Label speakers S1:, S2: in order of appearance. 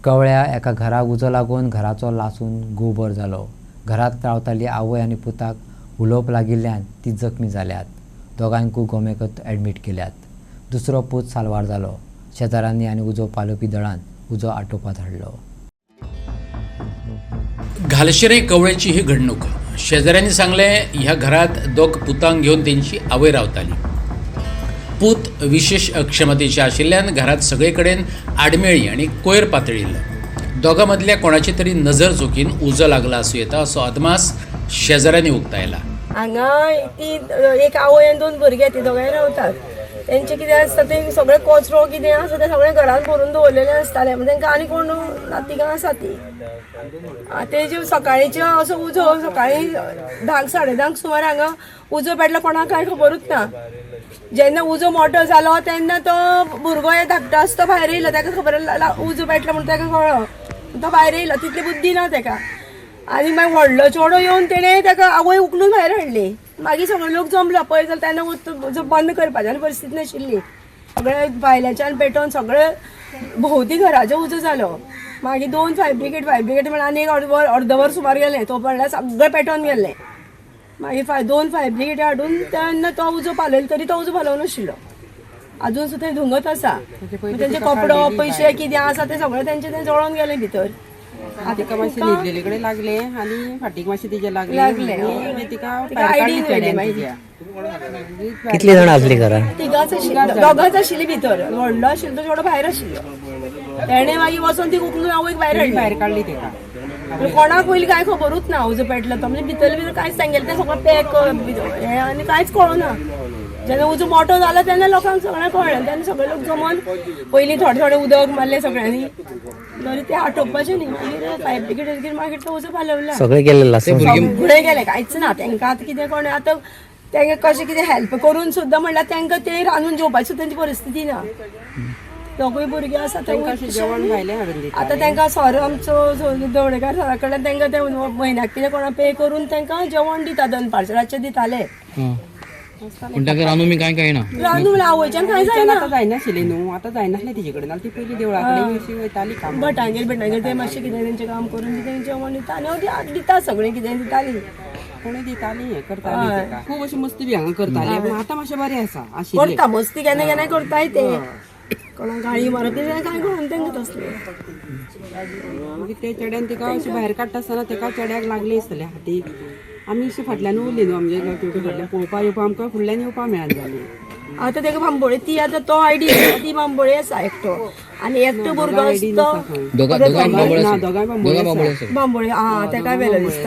S1: कवळ्या एका घराक उजो लागून घराचो लासून गोबर जालो। घरात रावताली आवय आनी पुताक उलोवप लागिल्ल्यान ती जखमी जाल्यात। दोगांयकूय गोमेकत ॲडमीट केल्यात। दुसरो पूत साल्वार जालो। शेजाऱ्यांनी आनी उजो पालोवपी दळान उजो आटोवपात हाडलो।
S2: घालशिरे कवळेची ही घडणूक। शेजाऱ्यांनी सांगले ह्या घरात दोग पुतांक घेऊन त्यांची आवय रावताली। पूत विशेष क्षमतेचे आशिल्ल्यान घरात सगळे कडेन आडमेळी आणि कोयर पातळिल्लो। दोगां मदल्या कोणाची तरी नजर चुकीन उजो लागला आसूं येता असो अदमास शेजाऱ्यांनी उक्तायला।
S3: हांगा ती एक आवय आनी दोन भुरगे ती दोगांय रावतात। तेंचे कितें आसता ते सगळे कचरो कितें आसा ते सगळे घरान भरून दवरलेले आसताले। तांकां आनी कोण नातिगां आसा ती तेजे सकाळीचे असो उजो सकाळी 10 साडे 10 सुमार हांगा उजो पेटलो कोणाक कांय खबरूच ना। जेन्ना उजो मोठो जालो तेन्ना तो भुरगो धाकटो आसता तो भायर येयलो। ताका खबर उजो पेटलो म्हणून ताका कळ्ळो तो भायर येयलो। तितली बुद्धी ना ताका। आनी मागीर व्हडलो चेडो येवन तेणें ताका आवय उखलून भायर हाडली। मागीर सगळे लोक जमलो पळय जाल्यार तेन्ना उजो बंद करपाची परिस्थिती नाशिल्ली। सगळे भायल्याच्यान पेटोवन सगळे भोवती घराचो उजो जालो। मागीर 2 फायर ब्रिगेड म्हणून आनी एक अर्दवर सुमार गेले। तो म्हणल्यार सगळे पेटोवन गेले। मागीर 2 फायर ब्रिगेड हाडून तेन्ना तो उजो पालयलो तरी तो उजो पालव नाशिल्लो। अजून सुद्दां धुंगत आसा। तेंचे कपडो पयशे कितें आसा ते सगळे तेंचे ते जळोवन गेले भितर।
S4: तिका मातशें न्हिदलेले कडेन लागले आनी फाटीक मातशें तिचे लागले तिका
S1: कितली जाण आसली घरान?
S3: दोगांच आशिल्ली भितर। व्हडलो आशिल्लो तो चेडो भायर आशिल्लो। तेणें मागीर वचून ती उखलून आवयक भायर
S4: काडली तिका।
S3: कोणाक पयलीं कांय खबरूच ना उजो पेटलो तो। म्हणजे भितर कांयच सांगेलें तें सगळें पॅक हें आनी कांयच कळना। जेन्ना उजो मोठो जालो तेन्ना लोकांक सगळें कळ्ळें। तेन्ना सगळे लोक जमोन पयलीं थोडे थोडे उदक मारलें सगळ्यांनी तरी ते आटोवपाचें न्ही। मागीर फायर ब्रिगेड मागीर तो उजो पालवला।
S1: सगळे गेले
S3: सगळे गेले कांयच ना। तांकां आतां कितें कोण आतां तांकां कशें कितें हेल्प करून सुद्दां म्हणल्यार तांकां ते रांदून जेवपाची सुद्दां तेंची परिस्थिती ना। दोगूय भुरगे आसा
S4: जेवण भायलें हाडून दिता।
S3: आतां तांकां सर आमचो दवडेकार सरा कडल्यान तांकां ते म्हयन्याक कितें कोणा पे करून तांकां जेवण दिता दनपारचे रातचे दिताले।
S1: पूण ताका रांदून बी कांय ना।
S3: रांदून आवयच्यान कांय जायना।
S4: आतां जायनाशिल्लें न्हू। आतां जायनासलें तिचे कडेन ती पयलीं देवळा कडेन अशी वयताली काम
S3: भटांगेर ते मातशें कितें तेंचें काम करून कितें जेवण दिता आनी हांव दिता सगळें कितें दिताली।
S4: कोणी दिताली हें करताली खूब अशी मस्ती बी हांगा करताली। पूण आतां मातशें बरें आसा आशिल्लें।
S3: करता मस्ती केन्ना केन्ना करताय ते। कोणाक गाळी मारप तें कांय कळना तांकां तसलें।
S4: मागीर ते चेड्यान तिका अशें भायर काडटा आसतना तेका चेड्याक लागले आसतलें हातीक। आमी अशें फाटल्यान उरली न्हू आमचे फाटल्यान पळोवपा येवपा आमकां फुडल्यान येवपा मेळना जाली।
S3: आतां ताका बांबोळी ती आतां तो आयडी ती बांबोळी आसा एकटो आनी एकटो भुरगो आसा तो
S4: दोगांय बांबोळी
S3: बांबोळी ताका वेलो दिसता।